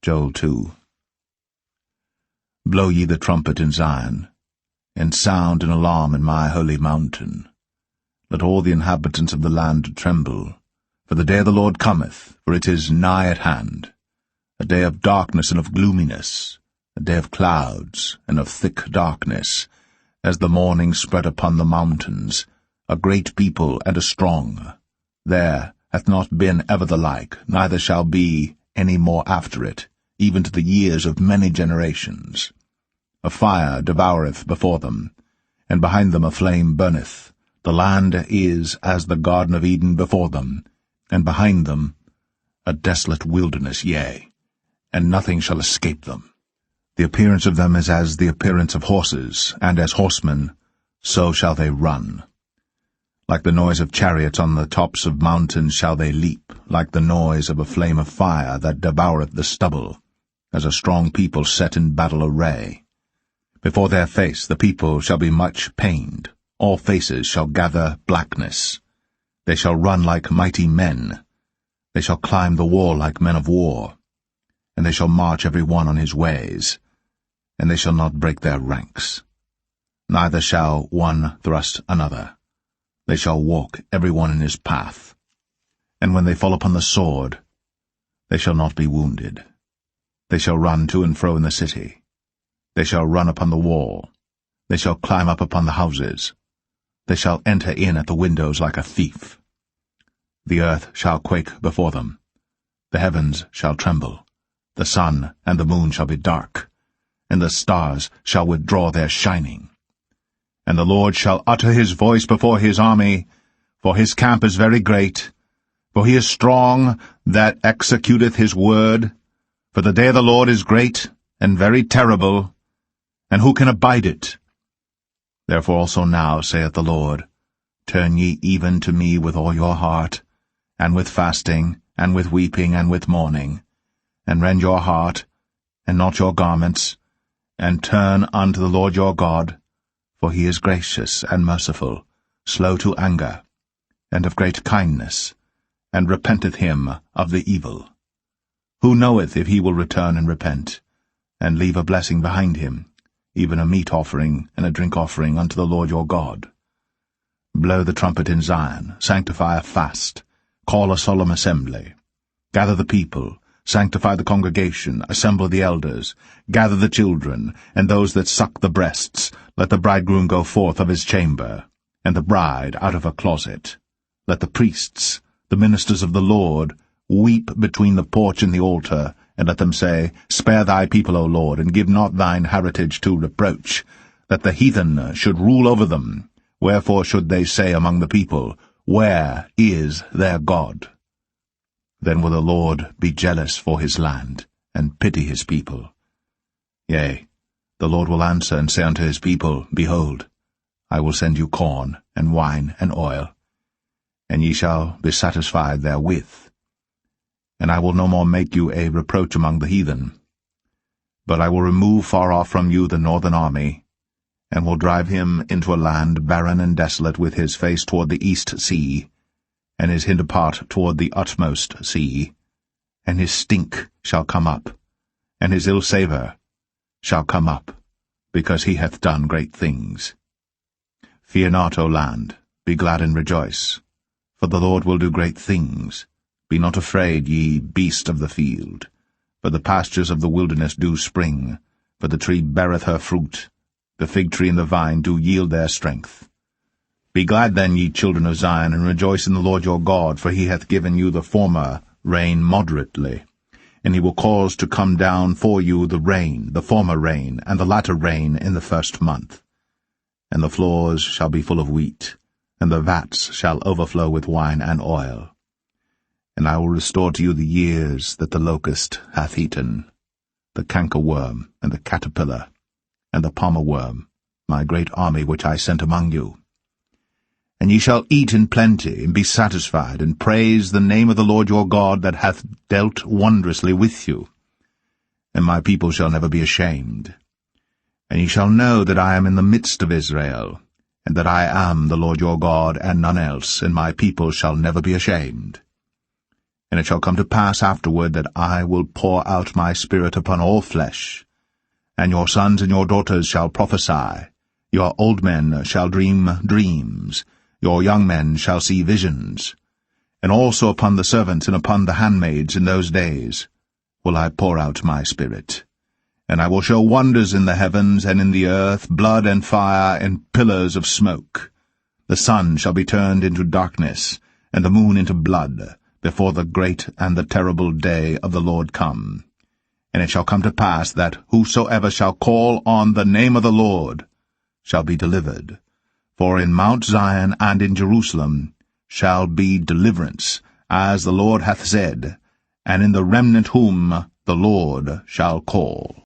Joel 2. Blow ye the trumpet in Zion, and sound an alarm in my holy mountain. Let all the inhabitants of the land tremble, for the day of the Lord cometh, for it is nigh at hand, a day of darkness and of gloominess, a day of clouds and of thick darkness, as the morning spread upon the mountains, a great people and a strong. There hath not been ever the like, neither shall be any more after it, even to the years of many generations. A fire devoureth before them, and behind them a flame burneth. The land is as the Garden of Eden before them, and behind them a desolate wilderness, yea, and nothing shall escape them. The appearance of them is as the appearance of horses, and as horsemen, so shall they run. Like the noise of chariots on the tops of mountains shall they leap, like the noise of a flame of fire that devoureth the stubble, as a strong people set in battle array. Before their face the people shall be much pained, all faces shall gather blackness. They shall run like mighty men, they shall climb the wall like men of war, and they shall march every one on his ways, and they shall not break their ranks. Neither shall one thrust another. They shall walk every one in his path. And when they fall upon the sword, they shall not be wounded. They shall run to and fro in the city. They shall run upon the wall. They shall climb up upon the houses. They shall enter in at the windows like a thief. The earth shall quake before them. The heavens shall tremble. The sun and the moon shall be dark, and the stars shall withdraw their shining. And the Lord shall utter his voice before his army, for his camp is very great, for he is strong that executeth his word. For the day of the Lord is great and very terrible, and who can abide it? Therefore also now, saith the Lord, turn ye even to me with all your heart, and with fasting, and with weeping, and with mourning, and rend your heart, and not your garments, and turn unto the Lord your God, for he is gracious and merciful, slow to anger, and of great kindness, and repenteth him of the evil. Who knoweth if he will return and repent, and leave a blessing behind him, even a meat offering and a drink offering unto the Lord your God? Blow the trumpet in Zion, sanctify a fast, call a solemn assembly. Gather the people, sanctify the congregation, assemble the elders, gather the children, and those that suck the breasts. Let the bridegroom go forth of his chamber, and the bride out of her closet. Let the priests, the ministers of the Lord, weep between the porch and the altar, and let them say, Spare thy people, O Lord, and give not thine heritage to reproach, that the heathen should rule over them. Wherefore should they say among the people, Where is their God? Then will the Lord be jealous for his land, and pity his people. Yea, the Lord will answer and say unto his people, Behold, I will send you corn, and wine, and oil, and ye shall be satisfied therewith. And I will no more make you a reproach among the heathen. But I will remove far off from you the northern army, and will drive him into a land barren and desolate, with his face toward the east sea, and his hinder part toward the utmost sea. And his stink shall come up, and his ill savour shall come up, because he hath done great things. Fear not, O land, be glad and rejoice, for the Lord will do great things. Be not afraid, ye beast of the field, for the pastures of the wilderness do spring, for the tree beareth her fruit, the fig tree and the vine do yield their strength. Be glad then, ye children of Zion, and rejoice in the Lord your God, for he hath given you the former rain moderately. And he will cause to come down for you the rain, the former rain, and the latter rain in the first month. And the floors shall be full of wheat, and the vats shall overflow with wine and oil. And I will restore to you the years that the locust hath eaten, the cankerworm, and the caterpillar, and the palmer worm, my great army which I sent among you. And ye shall eat in plenty, and be satisfied, and praise the name of the Lord your God, that hath dealt wondrously with you. And my people shall never be ashamed. And ye shall know that I am in the midst of Israel, and that I am the Lord your God, and none else, and my people shall never be ashamed. And it shall come to pass afterward that I will pour out my Spirit upon all flesh. And your sons and your daughters shall prophesy, your old men shall dream dreams, your young men shall see visions. And also upon the servants and upon the handmaids in those days will I pour out my Spirit. And I will show wonders in the heavens and in the earth, blood and fire and pillars of smoke. The sun shall be turned into darkness, and the moon into blood, before the great and the terrible day of the Lord come. And it shall come to pass that whosoever shall call on the name of the Lord shall be delivered. For in Mount Zion and in Jerusalem shall be deliverance, as the Lord hath said, and in the remnant whom the Lord shall call.